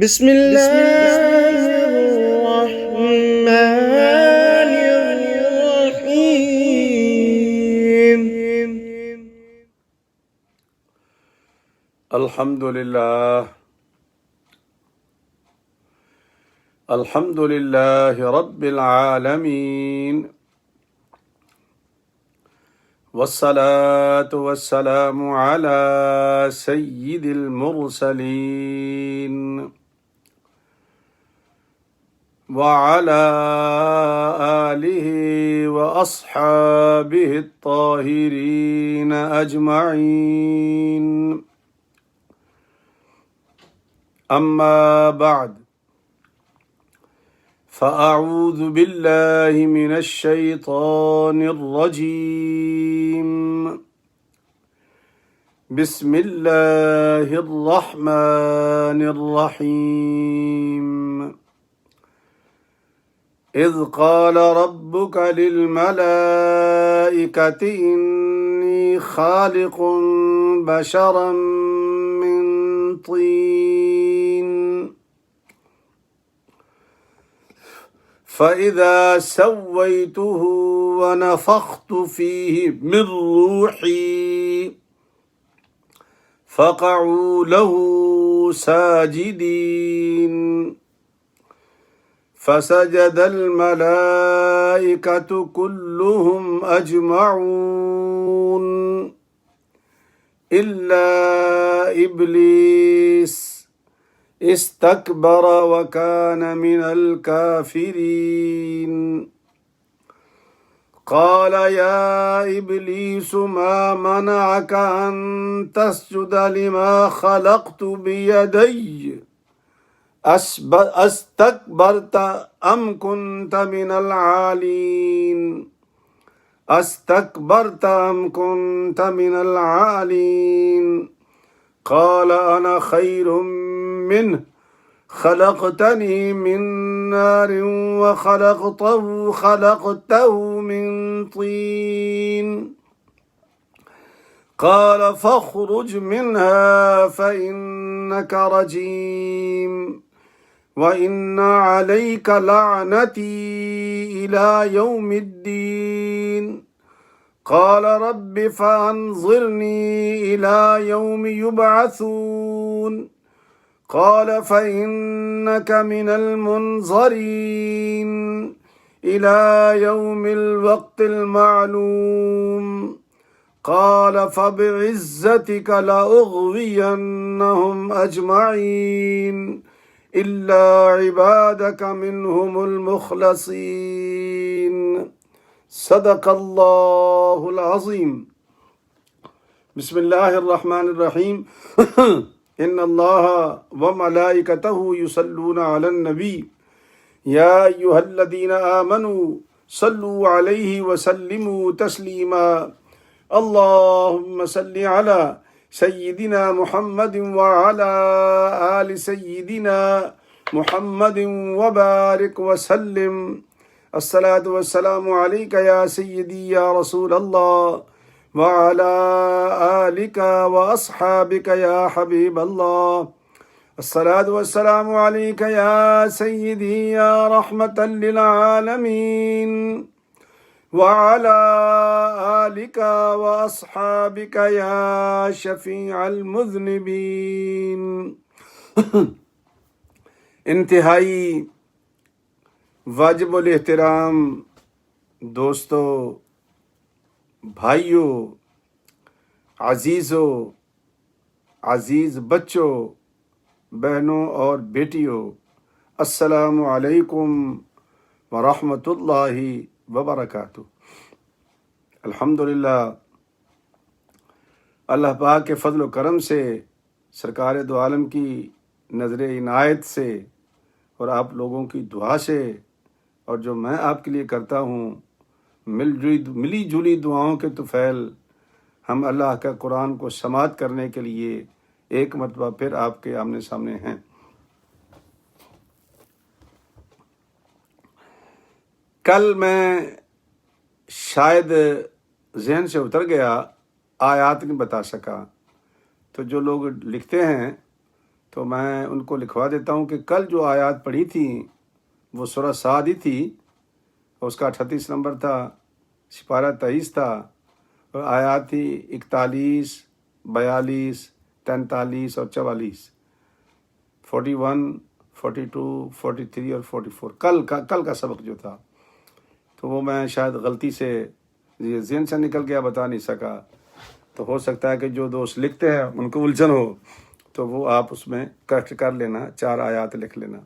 بسم الله الرحمن الرحيم. الحمد لله رب العالمين، والصلاة والسلام على سيد المرسلين وعلى آله وأصحابه الطاهرين أجمعين. أما بعد، فأعوذ بالله من الشيطان الرجيم. بسم الله الرحمن الرحيم. إذ قال ربك للملائكة إني خالق بشرا من طين فإذا سويته ونفخت فيه من روحي فقعوا له ساجدين. فسجد الملائكة كلهم أجمعون إلا إبليس استكبر وكان من الكافرين. قال يا إبليس ما منعك أن تسجد لما خلقت بيدي استكبرت أم كنت من العالين قال أنا خير منه خلقتني من نار وخلقته من طين. قال فاخرج منها فإنك رجيم وإن عليك لعنتي إلى يوم الدين. قال رب فأنظرني إلى يوم يبعثون. قال فإنك من المنظرين إلى يوم الوقت المعلوم. قال فبعزتك لأغوينهم أجمعين إلا عبادك منهم المخلصين. صدق اللہ العظیم. بسم اللہ الرحمن الرحیم. ان اللہ وملائکتہ یصلون علی النبی یا ایہا الذین آمنوا صلوا علیہ وسلموا تسلیما. اللہم صل علی سیدنا محمد وعلی آل سیدنا محمد وبارک وسلم. الصلاة والسلام علیک یا سیدی یا رسول اللہ وعلی آلک واصحابک یا حبیب اللہ. الصلاة والسلام علیک یا سیدی یا رحمة للعالمین وعلى آلك وأصحابك يا شفيع المذنبين. انتہائی واجب الاحترام دوستو، بھائیوں، عزیزوں، عزیز بچوں، بہنوں اور بیٹیوں، السلام علیکم ورحمۃ اللہ وبرکاتہ. الحمدللہ، اللہ پاک کے فضل و کرم سے، سرکار دو عالم کی نظر عنایت سے اور آپ لوگوں کی دعا سے، اور جو میں آپ کے لیے کرتا ہوں ملی جلی دعاؤں کے طفیل، ہم اللہ کا قرآن کو سماعت کرنے کے لیے ایک مرتبہ پھر آپ کے آمنے سامنے ہیں. کل میں شاید ذہن سے اتر گیا، آیات نہیں بتا سکا، تو جو لوگ لکھتے ہیں تو تو میں ان کو لکھوا دیتا ہوں کہ کل جو آیات پڑھی تھیں وہ سورہ صاد ہی تھی، اس کا 38 نمبر تھا، سپارہ 23 تھا، اور آیات تھی 41، 42، 43 اور 44، 41، 42، 43 اور 44 کل کا سبق جو تھا، تو وہ میں شاید غلطی سے یہ ذہن سے نکل گیا، بتا نہیں سکا۔ تو ہو سکتا ہے کہ جو دوست لکھتے ہیں ان کو الجھن ہو، تو وہ آپ اس میں کریکٹ کر لینا، 4 آیات لکھ لینا۔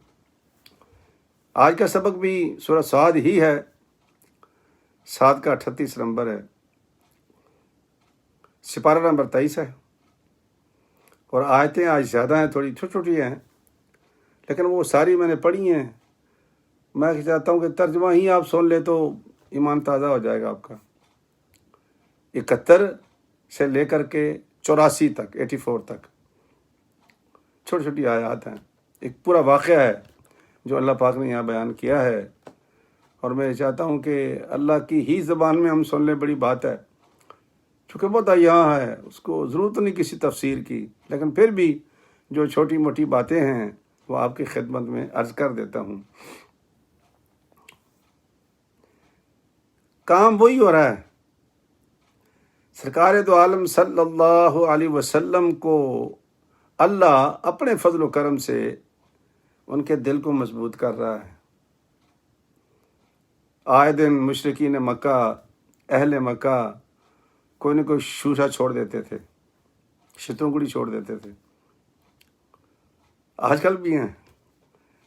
آج کا سبق بھی سورہ صاد ہی ہے، صاد کا 38 نمبر ہے، سپارہ نمبر 23 ہے، اور آیتیں آج زیادہ ہیں، تھوڑی چھوٹی چھوٹی ہیں، لیکن وہ ساری میں نے پڑھی ہیں۔ میں چاہتا ہوں کہ ترجمہ ہی آپ سن لیں تو ایمان تازہ ہو جائے گا آپ کا۔ 71 سے لے کر کے 84 تک، 84 تک چھوٹی چھوٹی آیات ہیں، ایک پورا واقعہ ہے جو اللہ پاک نے یہاں بیان کیا ہے، اور میں چاہتا ہوں کہ اللہ کی ہی زبان میں ہم سن لیں، بڑی بات ہے، چونکہ بہت یہاں ہے، اس کو ضرورت نہیں کسی تفسیر کی، لیکن پھر بھی جو چھوٹی موٹی باتیں ہیں وہ آپ کی خدمت میں عرض کر دیتا ہوں۔ کام وہی ہو رہا ہے، سرکار دو عالم صلی اللہ علیہ وسلم کو اللہ اپنے فضل و کرم سے ان کے دل کو مضبوط کر رہا ہے۔ آئے دن مشرکین مکہ، اہل مکہ کوئی نہ کوئی شوشہ چھوڑ دیتے تھے، شتونگڑی چھوڑ دیتے تھے، آج کل بھی ہیں۔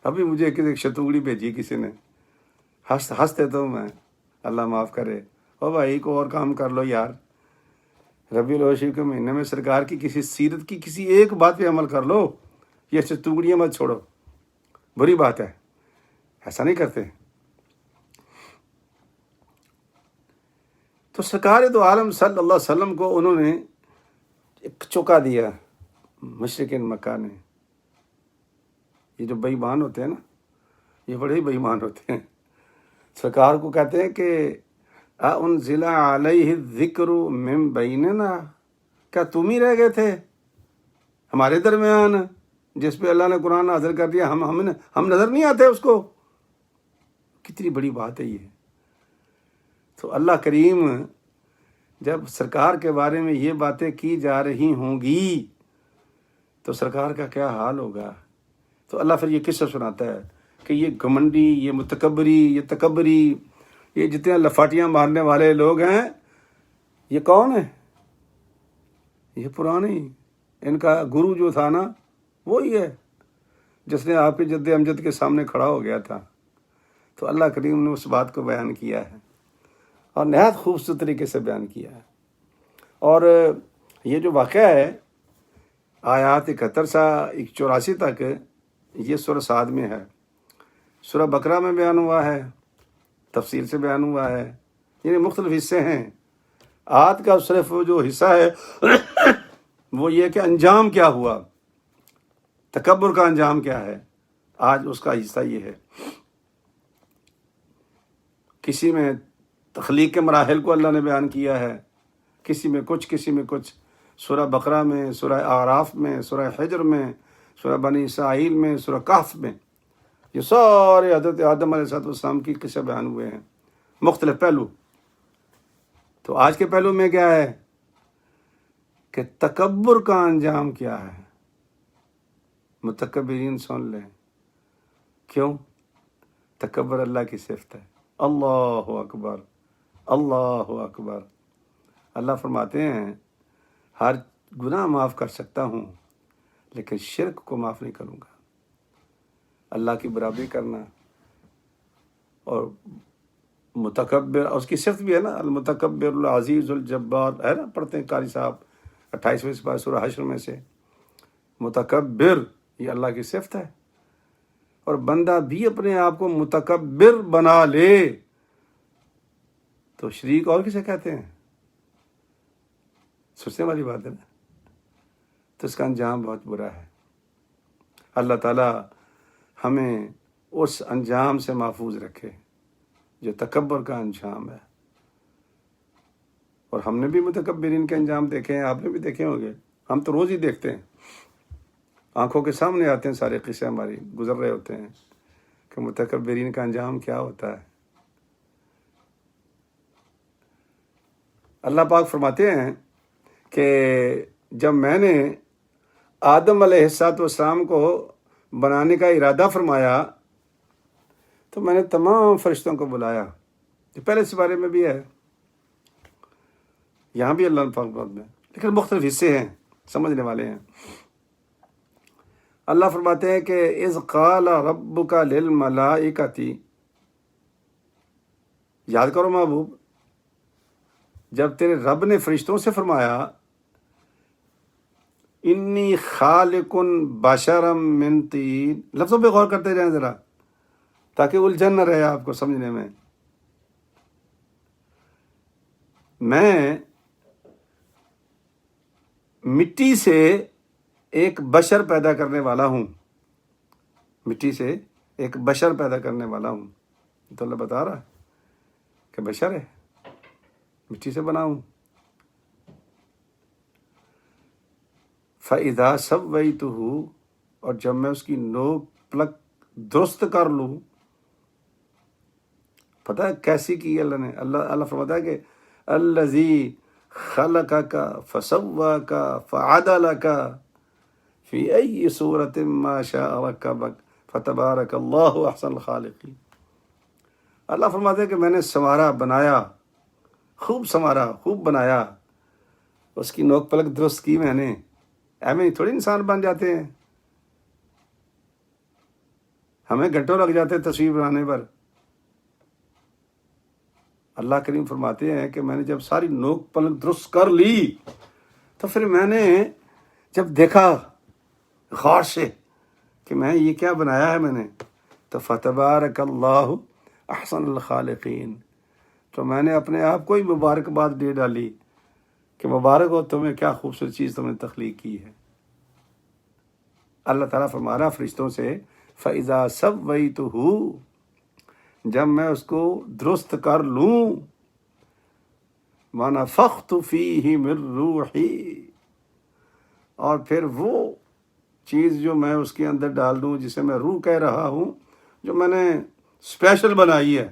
ابھی مجھے ایک شتونگڑی بھیجی کسی نے، ہنستے تو میں، اللہ معاف کرے، او بھائی کو اور کام کر لو یار، ربیع الاول شریف کے مہینے میں سرکار کی کسی سیرت کی کسی ایک بات پہ عمل کر لو، یہ شتونگڑیاں مت چھوڑو، بری بات ہے، ایسا نہیں کرتے۔ تو سرکار دو عالم صلی اللہ علیہ وسلم کو انہوں نے ایک چوکا دیا، مشرکین مکہ نے۔ یہ جو بے ایمان ہوتے ہیں نا، یہ بڑے ہی بے ایمان ہوتے ہیں، سرکار کو کہتے ہیں کہ انزل علیہ الذکر من بیننا، کیا تم ہی رہ گئے تھے ہمارے درمیان جس پہ اللہ نے قرآن نازل کر دیا، ہم نظر نہیں آتے اس کو؟ کتنی بڑی بات ہے یہ۔ تو اللہ کریم جب سرکار کے بارے میں یہ باتیں کی جا رہی ہوں گی تو سرکار کا کیا حال ہوگا؟ تو اللہ پھر یہ قصہ سناتا ہے کہ یہ گھمنڈی، یہ متکبری، یہ تکبری، یہ جتنے لفاٹیاں مارنے والے لوگ ہیں، یہ کون ہیں؟ یہ پرانے، ان کا گرو جو تھا نا وہی ہے جس نے آپ کے جد امجد کے سامنے کھڑا ہو گیا تھا۔ تو اللہ کریم نے اس بات کو بیان کیا ہے اور نہایت خوبصورت طریقے سے بیان کیا ہے۔ اور یہ جو واقعہ ہے آیات 71 سے 84 تک، یہ سورہ صاد میں ہے، سورہ بقرہ میں بیان ہوا ہے، تفصیل سے بیان ہوا ہے، یعنی مختلف حصے ہیں۔ آیات کا صرف جو حصہ ہے وہ یہ کہ انجام کیا ہوا، تکبر کا انجام کیا ہے، آج اس کا حصہ یہ ہے۔ کسی میں تخلیق کے مراحل کو اللہ نے بیان کیا ہے، کسی میں کچھ، کسی میں کچھ، سورہ بقرہ میں، سورہ اعراف میں، سورہ حجر میں، سورہ بنی اسرائیل میں، سورہ کہف میں، یہ سارے حضرت آدم علیہ السلام کی قصے بیان ہوئے ہیں، مختلف پہلو۔ تو آج کے پہلو میں کیا ہے کہ تکبر کا انجام کیا ہے؟ متکبرین سن لیں، کیوں؟ تکبر اللہ کی صفت ہے۔ اللہ اکبر، اللہ اکبر۔ اللہ فرماتے ہیں ہر گناہ معاف کر سکتا ہوں لیکن شرک کو معاف نہیں کروں گا۔ اللہ کی برابری کرنا اور متکبر، اس کی صفت بھی ہے نا، المتکبر العزیز الجبار، ہے نا، پڑھتے ہیں قاری صاحب 28ویں سپارہ سورہ حشر میں سے، متکبر یہ اللہ کی صفت ہے۔ اور بندہ بھی اپنے آپ کو متکبر بنا لے تو شریک اور کسے کہتے ہیں؟ سوچنے والی بات ہے نا، تو اس کا انجام بہت برا ہے۔ اللہ تعالیٰ ہمیں اس انجام سے محفوظ رکھے جو تکبر کا انجام ہے۔ اور ہم نے بھی متکبرین کے انجام دیکھے ہیں، آپ نے بھی دیکھے ہوں گے، ہم تو روز ہی دیکھتے ہیں۔ آنکھوں کے سامنے آتے ہیں سارے قصے ہماری گزر رہے ہوتے ہیں کہ متکبرین کا انجام کیا ہوتا ہے۔ اللہ پاک فرماتے ہیں کہ جب میں نے آدم علیہ السلام کو بنانے کا ارادہ فرمایا تو میں نے تمام فرشتوں کو بلایا، یہ پہلے اس بارے میں بھی ہے، یہاں بھی اللہ پاک میں، لیکن مختلف حصے ہیں، سمجھنے والے ہیں۔ اللہ فرماتے ہیں کہ اذ قال ربک للملائکۃ، یاد کرو محبوب، جب تیرے رب نے فرشتوں سے فرمایا انی خالق بشرا من طین، لفظوں پہ غور کرتے جائیں ذرا تاکہ الجھن نہ رہے آپ کو سمجھنے میں۔ میں مٹی سے ایک بشر پیدا کرنے والا ہوں، مٹی سے ایک بشر پیدا کرنے والا ہوں، تو اللہ بتا رہا کہ بشر ہے، مٹی سے بنا ہوں۔ فَإِذَا سَوَّيْتُهُ، اور جب میں اس کی نوک پلک درست کر لوں، پتہ ہے کیسی کی اللہ نے؟ اللہ فرماتا ہے کہ الذی خلقک فسواک فعدلک فی ای صورت ما شاء رکبک فتبارک اللہ احسن الخالقین۔ اللہ فرماتا ہے کہ میں نے سنوارا، بنایا، خوب سنوارا، خوب بنایا، اس کی نوک پلک درست کی میں نے۔ ایویں تھوڑی انسان بن جاتے ہیں، ہمیں گھنٹوں لگ جاتے ہیں تصویر بنانے پر۔ اللہ کریم فرماتے ہیں کہ میں نے جب ساری نوک پلک درست کر لی تو پھر میں نے جب دیکھا غور سے کہ میں یہ کیا بنایا ہے میں نے، تو فتبارک اللہ احسن الخالقین، تو میں نے اپنے آپ کو ہی مبارکباد دے ڈالی کہ مبارک ہو تمہیں، کیا خوبصورت چیز تم نے تخلیق کی ہے۔ اللہ تعالیٰ فرما رہا فرشتوں سے فَإِذَا سَوَّيْتُهُ، جب میں اس کو درست کر لوں، وَنَفَخْتُ فِيهِ مِن رُوحِي، اور پھر وہ چیز جو میں اس کے اندر ڈال دوں جسے میں روح کہہ رہا ہوں، جو میں نے اسپیشل بنائی ہے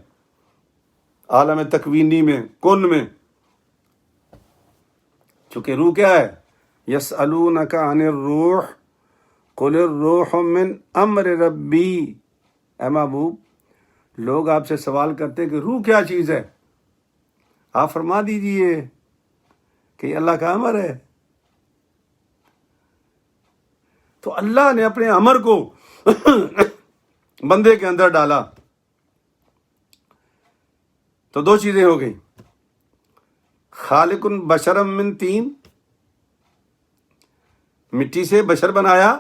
عالم تکوینی میں، کن میں، چونکہ روح کیا ہے؟ یسألونک عن الروح قل الروح من امر ربی، اے محبوب لوگ آپ سے سوال کرتے ہیں کہ روح کیا چیز ہے، آپ فرما دیجئے کہ یہ اللہ کا امر ہے۔ تو اللہ نے اپنے امر کو بندے کے اندر ڈالا، تو دو چیزیں ہو گئی، خالق بشرا من طین، مٹی سے بشر بنایا،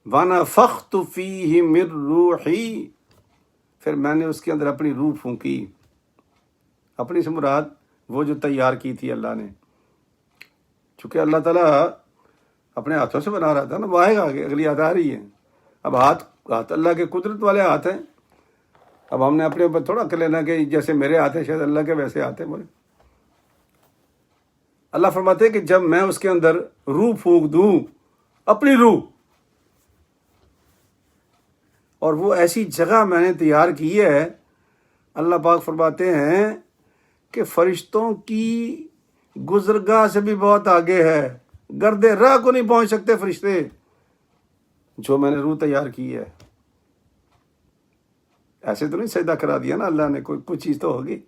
وَنَفَخْتُ فِيهِ مِن رُوحِي، پھر میں نے اس کے اندر اپنی روح پھونکی۔ اپنی سے مراد وہ جو تیار کی تھی اللہ نے، چونکہ اللہ تعالیٰ اپنے ہاتھوں سے بنا رہا تھا نا، وہ آئے گا آگے، اگلی یاد آ رہی ہے۔ اب ہاتھ اللہ کے قدرت والے ہاتھ ہیں، اب ہم نے اپنے اوپر تھوڑا کر لینا کہ جیسے میرے ہاتھ ہیں شاید اللہ کے ویسے ہاتھ ہیں بولے۔ اللہ فرماتے ہیں کہ جب میں اس کے اندر روح پھونک دوں، اپنی روح، اور وہ ایسی جگہ میں نے تیار کی ہے، اللہ پاک فرماتے ہیں کہ فرشتوں کی گزرگاہ سے بھی بہت آگے ہے، گرد راہ کو نہیں پہنچ سکتے فرشتے، جو میں نے روح تیار کی ہے۔ ایسے تو نہیں سجدہ کرا دیا نا اللہ نے، کوئی چیز تو ہوگی۔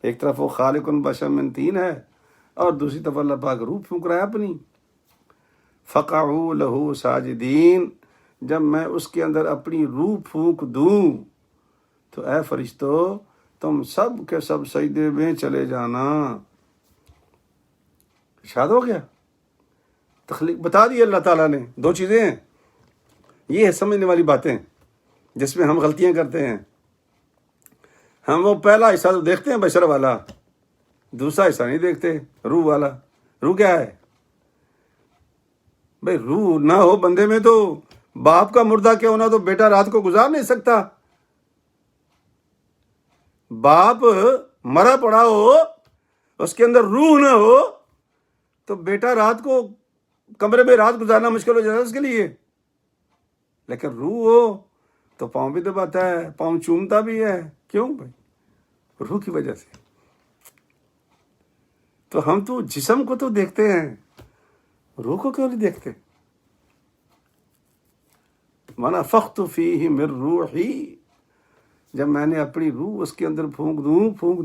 ایک طرف وہ خالق بشر من طین ہے، اور دوسری طرف اللہ پاک روح پھونک رہا ہے اپنی۔ فقعوا لہ ساجدین، جب میں اس کے اندر اپنی روح پھونک دوں تو اے فرشتو تم سب کے سب سجدے میں چلے جانا۔ ارشاد ہو گیا، تخلیق بتا دی اللہ تعالیٰ نے۔ دو چیزیں ہیں، یہ ہے سمجھنے والی باتیں جس میں ہم غلطیاں کرتے ہیں۔ ہم وہ پہلا حصہ تو دیکھتے ہیں بشر والا، دوسرا حصہ نہیں دیکھتے روح والا۔ روح کیا ہے بھائی؟ روح نہ ہو بندے میں تو باپ کا مردہ کیا ہونا، تو بیٹا رات کو گزار نہیں سکتا۔ باپ مرا پڑا ہو، اس کے اندر روح نہ ہو، تو بیٹا رات کو کمرے میں رات گزارنا مشکل ہو جاتا ہے اس کے لیے، لیکن روح ہو تو پاؤں بھی دباتا ہے، پاؤں چومتا بھی ہے. کیوں بھائی؟ روح کی وجہ سے. تو ہم تو جسم کو تو دیکھتے ہیں، روح کو کیوں نہیں دیکھتے؟ وَنَفَخْتُ فِيهِ مِن رُوحِي، جب میں نے اپنی روح اس کے اندر پھونک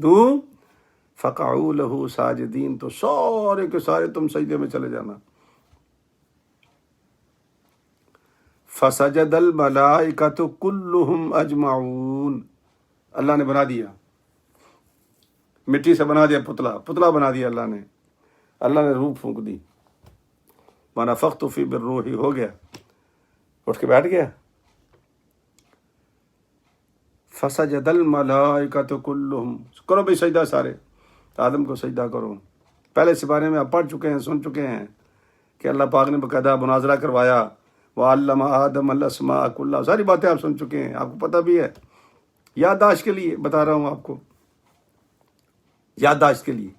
دوں فَقَعُوا لَهُ سَاجِدِينَ، تو سارے کے سارے تم سجدے میں چلے جانا. فَسَجَدَ الْمَلَائِكَةُ كُلُّهُمْ أَجْمَعُونَ، اللہ نے بنا دیا، مٹی سے بنا دیا، پتلا بنا دیا اللہ نے روح پھونک دی. وَنَفَخْتُ فِيهِ مِن رُوحِي، ہو گیا، اٹھ کے بیٹھ گیا. فَسَجَدَ الْمَلَائِكَةُ كُلُّهُمْ، کرو بھائی سجدہ سارے، آدم کو سجدہ کرو. پہلے اس بارے میں آپ پڑھ چکے ہیں، سن چکے ہیں کہ اللہ پاک نے باقاعدہ مناظرہ کروایا. وَعَلَّمَ آدَمَ الْأَسْمَاءَ كُلَّهَا، ساری باتیں آپ سن چکے ہیں، آپ کو پتہ بھی ہے. یادداشت کے لیے بتا رہا ہوں آپ کو، یادداشت کے لیے.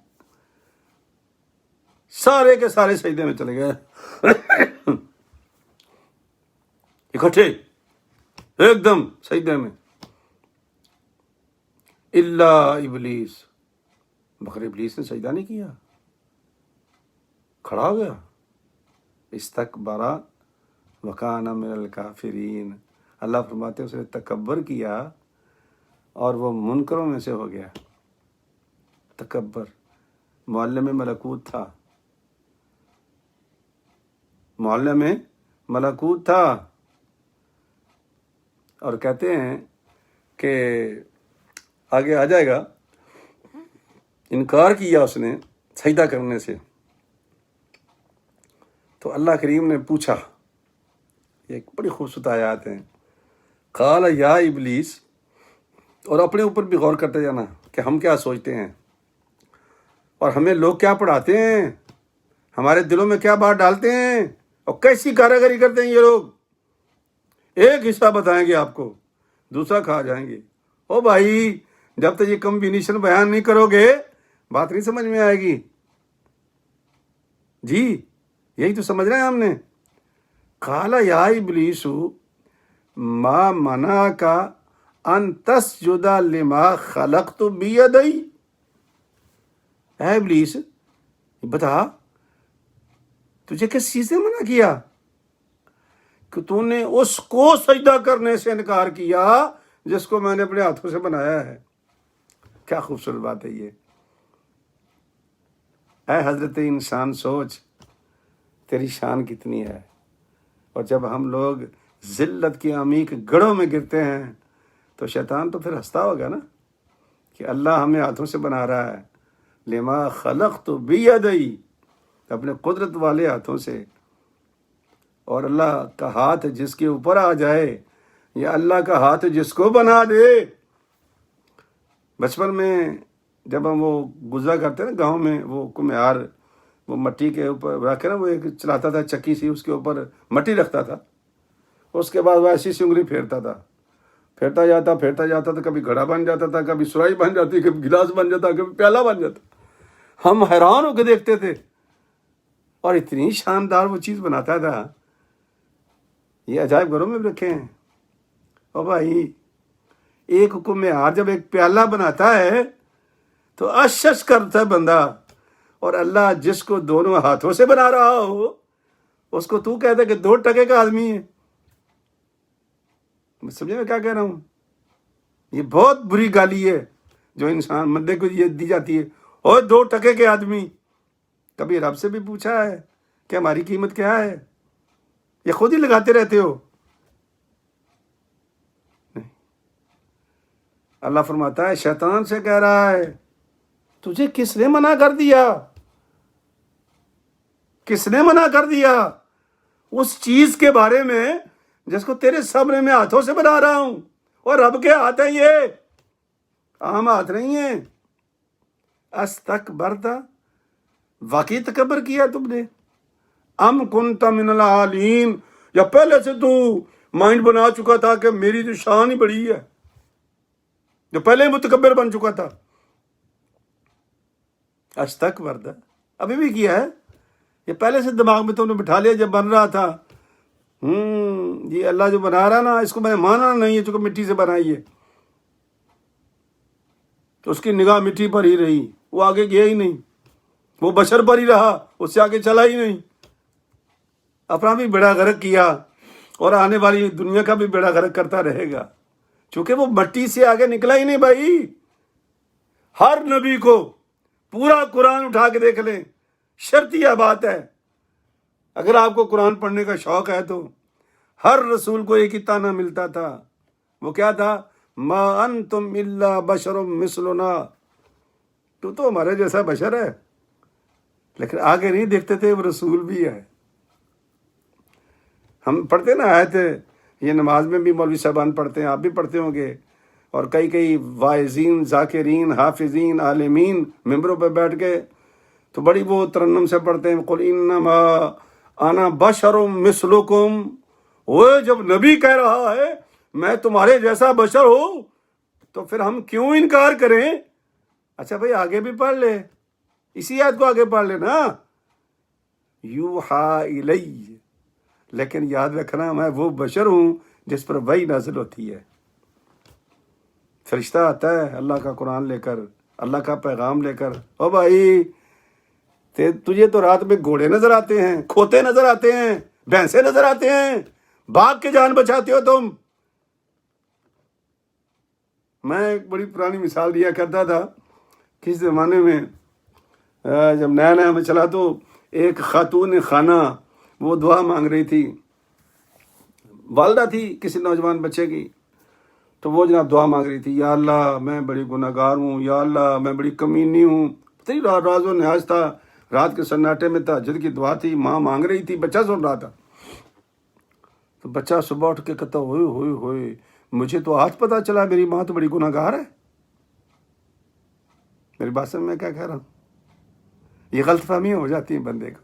سارے کے سارے سجدے میں چلے گئے اکٹھے ایک دم سجدے میں. الا ابلیس، مگر ابلیس نے سجدہ نہیں کیا، کھڑا ہو گیا. استکبر وکان من الکافرین، اللہ فرماتے ہیں اس نے تکبر کیا اور وہ منکروں میں سے ہو گیا. تکبر، معلم ملکوت تھا، معلم ملکوت تھا. اور کہتے ہیں کہ آگے آ جائے گا، انکار کیا اس نے سجدہ کرنے سے. تو اللہ کریم نے پوچھا، یہ ایک بڑی خوبصورت آیات ہیں، قال یا ابلیس. اور اپنے اوپر بھی غور کرتے جانا کہ ہم کیا سوچتے ہیں اور ہمیں لوگ کیا پڑھاتے ہیں، ہمارے دلوں میں کیا بات ڈالتے ہیں اور کیسی کاراگری کرتے ہیں یہ لوگ. ایک حصہ بتائیں گے آپ کو، دوسرا کھا جائیں گے. او بھائی، جب تک یہ کمبینیشن بیان نہیں کرو گے بات نہیں سمجھ میں آئے گی. جی یہی تو سمجھ رہے ہیں ہم نے. قال یا ابلیس ما منعک ان تسجد لما خلقت بیدی. اے ابلیس بتا، تجھے کس چیز نے منع کیا کہ تو نے اس کو سجدہ کرنے سے انکار کیا جس کو میں نے اپنے ہاتھوں سے بنایا ہے. کیا خوبصورت بات ہے یہ. اے حضرت انسان سوچ، تیری شان کتنی ہے. اور جب ہم لوگ ذلت کی عمیق گڑھوں میں گرتے ہیں تو شیطان تو پھر ہنستا ہوگا نا کہ اللہ ہمیں ہاتھوں سے بنا رہا ہے. لما خلقت بیدی، اپنے قدرت والے ہاتھوں سے. اور اللہ کا ہاتھ جس کے اوپر آ جائے یا اللہ کا ہاتھ جس کو بنا دے. بچپن میں جب ہم وہ گزرا کرتے نا گاؤں میں، وہ کمیار وہ مٹی کے اوپر رکھ کے نا وہ ایک چلاتا تھا چکی سی، اس کے اوپر مٹی رکھتا تھا، اس کے بعد وہ ایسی سنگلی پھیرتا تھا، پھیرتا جاتا تھا، کبھی گھڑا بن جاتا تھا، کبھی سرائی بن جاتی، کبھی گلاس بن جاتا، کبھی پیالہ بن جاتا. ہم حیران ہو کے دیکھتے تھے، اور اتنی شاندار وہ چیز بناتا تھا. یہ عجائب گھروں میں بھی رکھے ہیں. او بھائی، ایک کمیار جب ایک پیالہ بناتا ہے تو اشش کرتا ہے بندہ، اور اللہ جس کو دونوں ہاتھوں سے بنا رہا ہو اس کو تو کہتا ہے کہ 2 ٹکے کا آدمی ہے. سمجھے میں کیا کہہ رہا ہوں؟ یہ بہت بری گالی ہے جو انسان مندے کو یہ دی جاتی ہے، اور 2 ٹکے کے آدمی. کبھی رب سے بھی پوچھا ہے کہ ہماری قیمت کیا ہے؟ یہ خود ہی لگاتے رہتے ہو. نہیں. اللہ فرماتا ہے، شیطان سے کہہ رہا ہے تجھے کس نے منع کر دیا؟ کس نے منع کر دیا اس چیز کے بارے میں جس کو تیرے سامنے میں ہاتھوں سے بنا رہا ہوں؟ اور رب کے ہاتھ ہیں، یہ عام ہاتھ نہیں ہیں. استکبرت، واقعی تکبر کیا تم نے؟ ام کنت من العالین، یا پہلے سے تو مائنڈ بنا چکا تھا کہ میری تو شان ہی بڑی ہے، جو پہلے ہی متکبر بن چکا تھا. استکبرت، ابھی بھی کیا ہے. یہ پہلے سے دماغ میں تم نے بٹھا لیا جب بن رہا تھا، یہ اللہ جو بنا رہا نا، اس کو میں نے مانا نہیں ہے چونکہ مٹی سے بنائی ہے. تو اس کی نگاہ مٹی پر ہی رہی، وہ آگے گیا ہی نہیں، وہ بشر پر ہی رہا، اس سے آگے چلا ہی نہیں. اپنا بھی بیڑا غرق کیا اور آنے والی دنیا کا بھی بیڑا غرق کرتا رہے گا، چونکہ وہ مٹی سے آگے نکلا ہی نہیں. بھائی ہر نبی کو پورا قرآن اٹھا کے دیکھ لیں، شرط یہ بات ہے، اگر آپ کو قرآن پڑھنے کا شوق ہے تو ہر رسول کو ایک ہی طعنہ ملتا تھا. وہ کیا تھا؟ ما انتم الا بشر مثلنا، تو ہمارے جیسا بشر ہے. لیکن آگے نہیں دیکھتے تھے وہ رسول بھی ہے. ہم پڑھتے نا آئے تھے، یہ نماز میں بھی مولوی صاحبان پڑھتے ہیں، آپ بھی پڑھتے ہوں گے، اور کئی واعظین، ذاکرین، حافظین، عالمین ممبروں پہ بیٹھ کے تو بڑی وہ ترنم سے پڑھتے ہیں، قل انما انا بشر مثلکم. وہ جب نبی کہہ رہا ہے میں تمہارے جیسا بشر ہوں تو پھر ہم کیوں انکار کریں؟ اچھا بھائی آگے بھی پڑھ لے، اسی آیت کو آگے پڑھ لینا، یوحا الی. لیکن یاد رکھنا میں وہ بشر ہوں جس پر وحی نازل ہوتی ہے. فرشتہ آتا ہے اللہ کا قرآن لے کر، اللہ کا پیغام لے کر. او بھائی تجھے تو رات میں گھوڑے نظر آتے ہیں، کھوتے نظر آتے ہیں، بھینسیں نظر آتے ہیں، بھاگ کے جان بچاتے ہو تم. میں ایک بڑی پرانی مثال دیا کرتا تھا، کس زمانے میں جب نیا نیا میں چلا تو ایک خاتون خانہ وہ دعا مانگ رہی تھی، والدہ تھی کسی نوجوان بچے کی، تو وہ جناب دعا مانگ رہی تھی، یا اللہ میں بڑی گناہ گار ہوں، یا اللہ میں بڑی کمینی ہوں. تیری راز و نیاز تھا، رات کے سناٹے میں تہجد کی دعا تھی، ماں مانگ رہی تھی، بچہ سن رہا تھا. تو بچہ صبح اٹھ کے کہتا ہوئے ہوئے ہوئے مجھے تو آج پتا چلا میری ماں تو بڑی گناہ گار ہے. میری بات سمجھ میں کیا کہہ رہا ہوں؟ یہ غلط فہمیاں ہو جاتی ہیں بندے کو.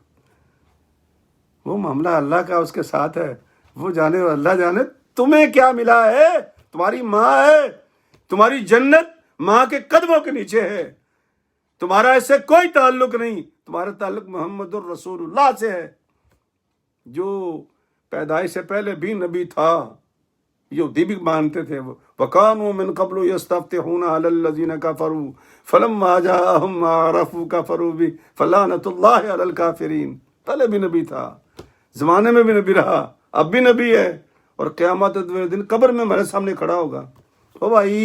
وہ معاملہ اللہ کا اس کے ساتھ ہے، وہ جانے اور اللہ جانے. تمہیں کیا ملا ہے؟ تمہاری ماں ہے، تمہاری جنت ماں کے قدموں کے نیچے ہے، تمہارا اس سے کوئی تعلق نہیں. تمہارا تعلق محمد الرسول اللہ سے ہے، جو پیدائش سے پہلے بھی نبی تھا. یہودی بھی مانتے تھے، وَكَانُوا مِن قَبْلُ يَسْتَفْتِحُونَ عَلَى الَّذِينَ كَفَرُوا فَلَمَّا جَاءَهُم مَّا عَرَفُوا كَفَرُوا بِهِ فَلَعْنَةُ اللَّهِ عَلَى الْكَافِرِينَ. پہلے بھی نبی تھا، زمانے میں بھی نبی رہا، اب بھی نبی ہے، اور قیامت دن قبر میں میرے سامنے کھڑا ہوگا. او بھائی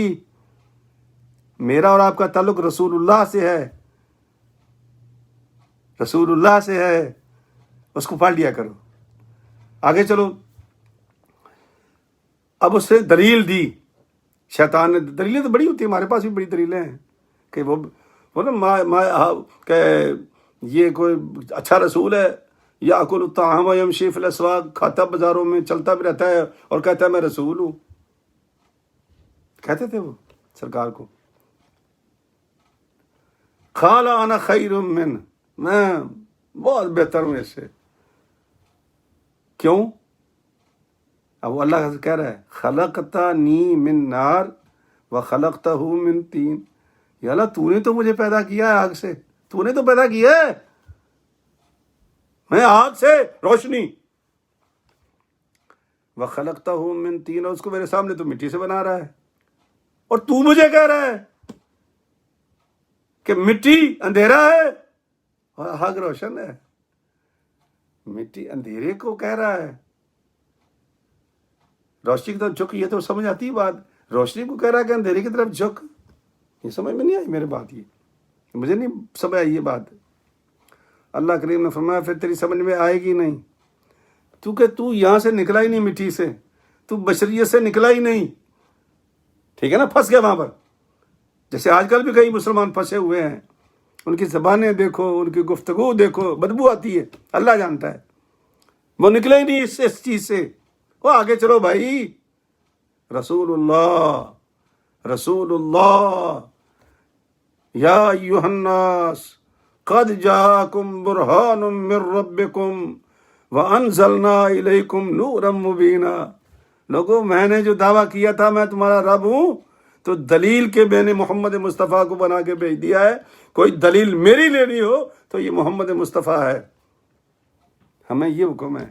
میرا اور آپ کا تعلق رسول اللہ سے ہے، رسول اللہ سے ہے، اس کو پڑھ لیا کرو. آگے چلو. اب اس نے دلیل دی، شیطان نے. دلیلیں تو بڑی ہوتی ہیں، ہمارے پاس بھی بڑی دلیلیں ہیں کہ وہ نا کہ یہ کوئی اچھا رسول ہے، یاکل الطعام ویمشی فی الاسواق، کھاتا بازاروں میں، چلتا بھی رہتا ہے اور کہتا ہے میں رسول ہوں. کہتے تھے وہ سرکار کو. قال انا خیر من، میں بہت بہتر ہوں اس سے. کیوں؟ اب وہ اللہ کہہ رہا ہے خلقتنی من نار وخلقتہ من طین. یا اللہ تو نے تو مجھے پیدا کیا ہے آگ سے، تو نے تو پیدا کیا ہے، میں آگ سے روشنی. وخلقتہ من طین، اور اس کو میرے سامنے تو مٹی سے بنا رہا ہے، اور تو مجھے کہہ رہا ہے کہ مٹی اندھیرا ہے اور آگ روشن ہے. مٹی اندھیرے کو کہہ رہا ہے، روشنی کی طرف جھک. یہ تو سمجھ آتی ہے بات، روشنی کو کہہ رہا ہے کہ اندھیرے کی طرف جھک. یہ سمجھ میں نہیں آئی میرے بات، یہ مجھے نہیں سمجھ آئی یہ بات. اللہ کریم نے فرمایا پھر تیری سمجھ میں آئے گی نہیں، کیونکہ تو یہاں سے نکلا ہی نہیں، مٹی سے، تو بشریت سے نکلا ہی نہیں. ٹھیک ہے نا، پھنس گیا وہاں پر. جیسے آج کل بھی کئی مسلمان پھنسے ہوئے ہیں، ان کی زبانیں دیکھو، ان کی گفتگو دیکھو، بدبو آتی ہے، اللہ جانتا ہے. وہ نکلے ہی نہیں اس چیز سے. وہ آگے چلو بھائی. رسول اللہ، رسول اللہ، یا ایھا الناس قد جاءکم برہان من ربکم وانزلنا الیکم نورا مبینا. لوگوں میں نے جو دعویٰ کیا تھا میں تمہارا رب ہوں، تو دلیل کے میں نے محمد مصطفیٰ کو بنا کے بھیج دیا ہے. کوئی دلیل میری لینی ہو تو یہ محمد مصطفیٰ ہے. ہمیں یہ حکم ہے،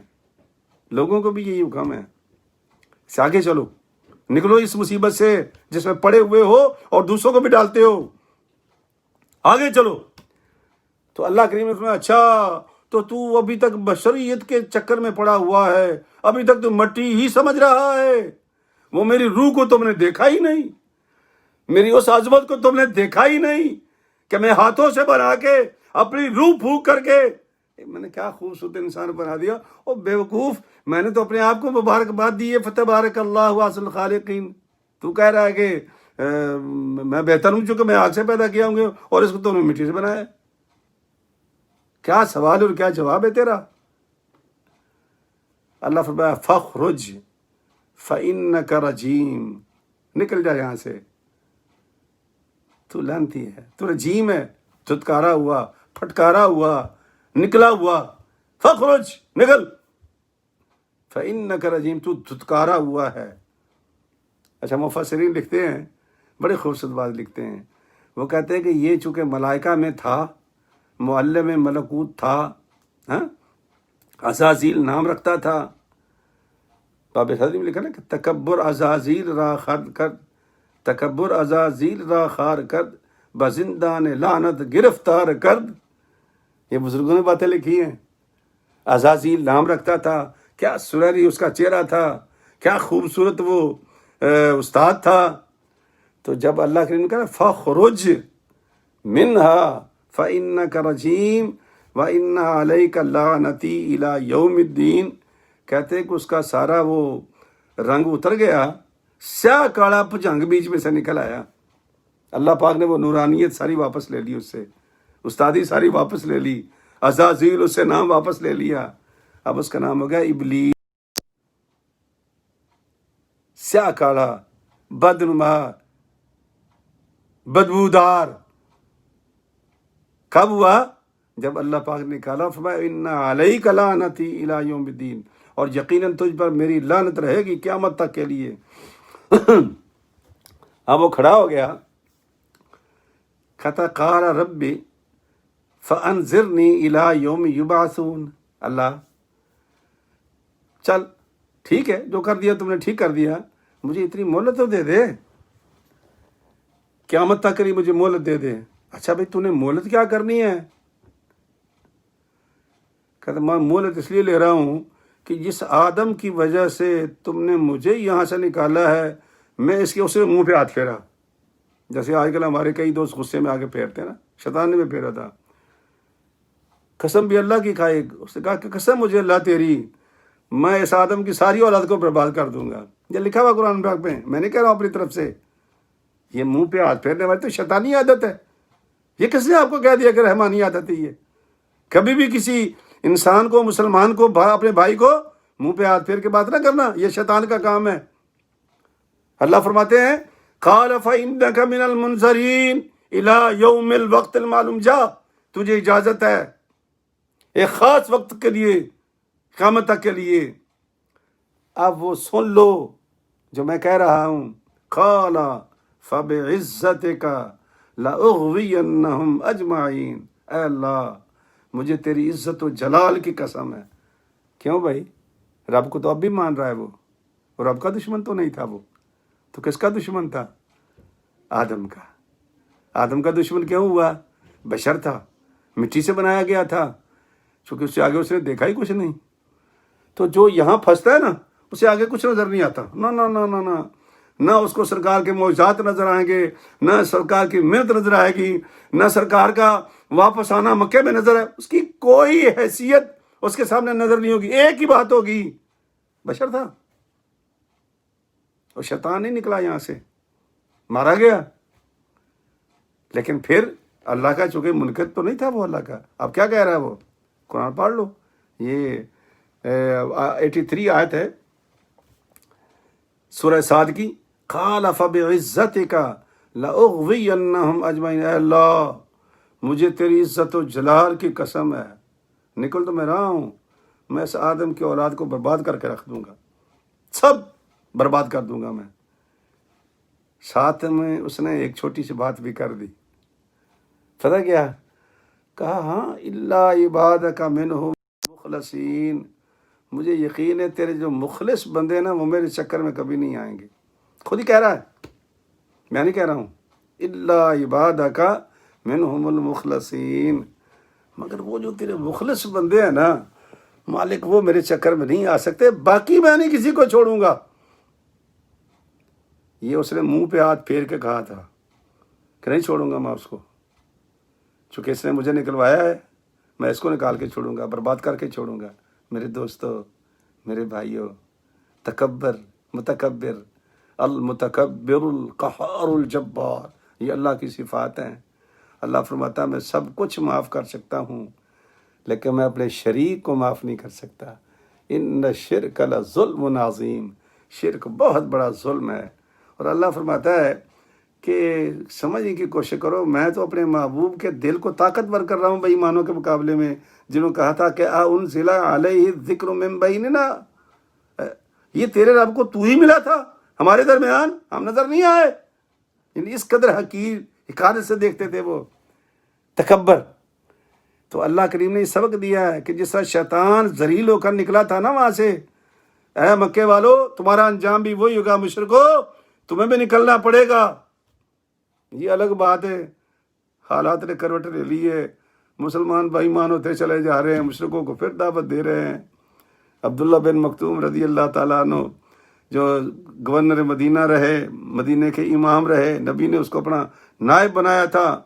لوگوں کو بھی یہی حکم ہے، اس سے آگے چلو، نکلو اس مصیبت سے جس میں پڑے ہوئے ہو اور دوسروں کو بھی ڈالتے ہو، آگے چلو۔ تو اللہ کریم نے فرمایا اچھا تو ابھی تک بشریت کے چکر میں پڑا ہوا ہے، ابھی تک تو مٹی ہی سمجھ رہا ہے، وہ میری روح کو تم نے دیکھا ہی نہیں، میری اس عظمت کو تم نے دیکھا ہی نہیں کہ میں ہاتھوں سے بنا کے اپنی روح پھونک کر کے میں نے کیا خوبصورت انسان بنا دیا۔ اور بیوقوف، میں نے تو اپنے آپ کو مبارکباد دی ہے، فتبارک اللہ احسن الخالقین، تو کہہ رہا ہے کہ میں بہتر ہوں چونکہ میں آگ سے پیدا کیا ہوں گے اور اس کو تو نے مٹی سے بنایا۔ کیا سوال اور کیا جواب ہے تیرا؟ اللہ فرمایا فخرج فإنک رجیم، نکل جا یہاں سے، تو لعنتی ہے، تو رجیم ہے، دھتکارا ہوا، پھٹکارا ہوا، نکلا ہوا، فخرج، نکل، فإنک رجیم، تو دھتکارا ہوا ہے۔ اچھا مفسرین لکھتے ہیں، بڑے خوبصورت بات لکھتے ہیں، وہ کہتے ہیں کہ یہ چونکہ ملائکہ میں تھا، معلم ملکوت تھا، عزازیل نام رکھتا تھا، باب صدی میں لکھا نا کہ تکبر عزازیل را خرد کرد، تکبر عزازیل را خار کرد، بزندان لعنت گرفتار کرد، یہ بزرگوں نے باتیں لکھی ہیں۔ عزازیل نام رکھتا تھا، کیا سنہری اس کا چہرہ تھا، کیا خوبصورت وہ استاد تھا۔ تو جب اللہ کریم نے کہا فخرج منہا فإنک رجیم وإن علیک لعنتی الی یوم الدین، کہتے ہیں کہ اس کا سارا وہ رنگ اتر گیا، سیاہ کاڑا پجنگ بیچ میں سے نکل آیا۔ اللہ پاک نے وہ نورانیت ساری واپس لے لی اس سے، استادی ساری واپس لے لی، عزازیل اس سے نام واپس لے لیا، اب اس کا نام ہو گیا ابلیس، سیاہ کاڑا، بدنما، بدبودار۔ کب ہوا؟ جب اللہ پاک نے کہا فرمایا ان علیک لعنتی الی یوم الدین، اور یقیناً تجھ پر میری لعنت رہے گی قیامت تک کے لیے۔ اب وہ کھڑا ہو گیا، کہتا قال ربی فانظرنی الی یوم یبعثون، اللہ چل ٹھیک ہے، جو کر دیا تم نے ٹھیک کر دیا، مجھے اتنی مہلت تو دے دے، قیامت تک کے لیے مجھے مہلت دے دے۔ اچھا بھائی تو نے مہلت کیا کرنی ہے؟ کہتا میں مہلت اس لیے لے رہا ہوں کہ جس آدم کی وجہ سے تم نے مجھے یہاں سے نکالا ہے، میں اس کے اسے منہ پہ ہاتھ پھیرا، جیسے آج کل ہمارے کئی دوست غصے میں آگے پھیرتے ہیں نا، شیطان نے بھی پھیرا تھا، قسم بھی اللہ کی کھائی، اس نے کہا کہ قسم مجھے اللہ تیری، میں اس آدم کی ساری اولاد کو برباد کر دوں گا۔ یہ لکھا ہوا قرآن پاک میں، میں نہیں کہہ رہا ہوں اپنی طرف سے، یہ منہ پہ ہاتھ پھیرنے والی تو شیطانی عادت ہے۔ یہ کس نے آپ کو کہہ دیا کہ رحمانی عادت ہے؟ یہ کبھی بھی کسی انسان کو، مسلمان کو، اپنے بھائی کو منہ پہ ہاتھ پھیر کے بات نہ کرنا، یہ شیطان کا کام ہے۔ اللہ فرماتے ہیں قال فإنک من المنظرین الی یوم الوقت المعلوم، جا تجھے اجازت ہے ایک خاص وقت کے لیے، قیامت تک کے لیے۔ اب وہ سن لو جو میں کہہ رہا ہوں، قال فبعزتک لأغوینہم اجمعین، اے اللہ مجھے تیری عزت و جلال کی قسم ہے۔ کیوں بھائی؟ رب کو تو اب بھی مان رہا ہے وہ رب کا دشمن تو نہیں تھا، وہ تو کس کا دشمن تھا؟ آدم کا۔ آدم کا دشمن کیوں ہوا؟ بشر تھا، مٹی سے بنایا گیا تھا، چونکہ اس سے آگے اس نے دیکھا ہی کچھ نہیں۔ تو جو یہاں پھنستا ہے نا، اسے آگے کچھ نظر نہیں آتا، نہ اس کو سرکار کے معجزات نظر آئیں گے، نہ سرکار کی محنت نظر آئے گی، نہ سرکار کا واپس آنا مکے میں نظر ہے، اس کی کوئی حیثیت اس کے سامنے نظر نہیں ہوگی۔ ایک ہی بات ہوگی، بشر تھا، اور شیطان نہیں نکلا یہاں سے، مارا گیا۔ لیکن پھر اللہ کا چونکہ منکر تو نہیں تھا وہ اللہ کا، اب کیا کہہ رہا ہے وہ؟ قرآن پڑھ لو، یہ 83 آیت ہے سورہ صاد کی، قال فبعزتک لأغوینہم اجمعین، اے اللہ مجھے تیری عزت و جلال کی قسم ہے، نکل تو میں رہا ہوں، میں اس آدم کی اولاد کو برباد کر کے رکھ دوں گا، سب برباد کر دوں گا میں۔ ساتھ میں اس نے ایک چھوٹی سی بات بھی کر دی، پتہ کیا کہا؟ ہاں الا عبادک منہم المخلصین، مجھے یقین ہے تیرے جو مخلص بندے ہیں نا وہ میرے چکر میں کبھی نہیں آئیں گے. خود ہی کہہ رہا ہے، میں نہیں کہہ رہا ہوں. الا عبادک منہم المخلصین، مگر وہ جو تیرے مخلص بندے ہیں نا مالک، وہ میرے چکر میں نہیں آ سکتے، باقی میں نہیں کسی کو چھوڑوں گا. یہ اس نے منہ پہ ہاتھ پھیر کے کہا تھا کہ نہیں چھوڑوں گا میں اس کو، چونکہ اس نے مجھے نکلوایا ہے، میں اس کو نکال کے چھوڑوں گا، برباد کر کے چھوڑوں گا. میرے دوستو، میرے بھائیو، تکبر، متکبر، المتکبر القہار الجبار، یہ اللہ کی صفات ہیں. اللہ فرماتا ہے میں سب کچھ معاف کر سکتا ہوں لیکن میں اپنے شریک کو معاف نہیں کر سکتا. ان الشرک لظلم عظیم، شرک بہت بڑا ظلم ہے. اور اللہ فرماتا ہے کہ سمجھنے کی کوشش کرو، میں تو اپنے محبوب کے دل کو طاقتور کر رہا ہوں بے ایمانوں کے مقابلے میں، جنہوں نے کہا تھا کہ انزل علیہ الذکر من بیننا، یہ تیرے رب کو تو ہی ملا تھا ہمارے درمیان، ہم نظر نہیں آئے. یعنی اس قدر حقیر حقارت سے دیکھتے تھے وہ. تکبر. تو اللہ کریم نے یہ سبق دیا ہے کہ جس طرح شیطان ذلیل ہو کر نکلا تھا نا وہاں سے، اے مکے والو تمہارا انجام بھی وہی ہوگا، مشرکو تمہیں بھی نکلنا پڑے گا. یہ الگ بات ہے، حالات نے کروٹ لے لی ہے، مسلمان بے ایمان ہوتے چلے جا رہے ہیں، مشرکوں کو پھر دعوت دے رہے ہیں. عبداللہ بن مکتوم رضی اللہ تعالیٰ عنہ جو گورنر مدینہ رہے، مدینہ کے امام رہے، نبی نے اس کو اپنا نائب بنایا تھا،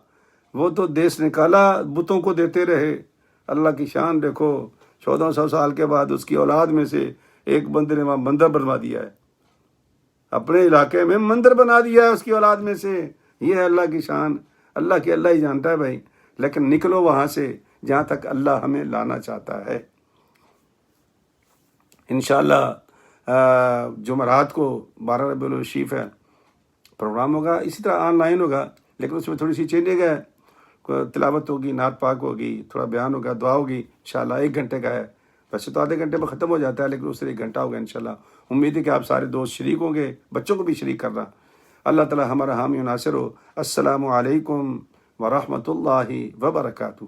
وہ تو دیس نکالا بتوں کو دیتے رہے. اللہ کی شان دیکھو، 1400 سال کے بعد اس کی اولاد میں سے ایک بندے نے وہاں مندر بنوا دیا ہے، اپنے علاقے میں مندر بنا دیا ہے اس کی اولاد میں سے. یہ ہے اللہ کی شان. اللہ کی اللہ ہی جانتا ہے بھائی. لیکن نکلو وہاں سے جہاں تک اللہ ہمیں لانا چاہتا ہے. انشاءاللہ جمعرات کو 12 ربیع الاول شریف ہے، پروگرام ہوگا، اسی طرح آن لائن ہوگا، لیکن اس میں تھوڑی سی چینجنگ ہے. تلاوت ہوگی، نعت پاک ہوگی، تھوڑا بیان ہوگا، دعا ہوگی. انشاءاللہ 1 گھنٹے کا ہے، ویسے تو آدھے گھنٹے میں ختم ہو جاتا ہے لیکن اس سے 1 گھنٹہ ہوگا انشاءاللہ. امید ہے کہ آپ سارے دوست شریک ہوں گے، بچوں کو بھی شریک کرنا. اللہ تعالی ہمارا حامی و ناصر ہو. السلام علیکم ورحمۃ اللہ وبرکاتہ.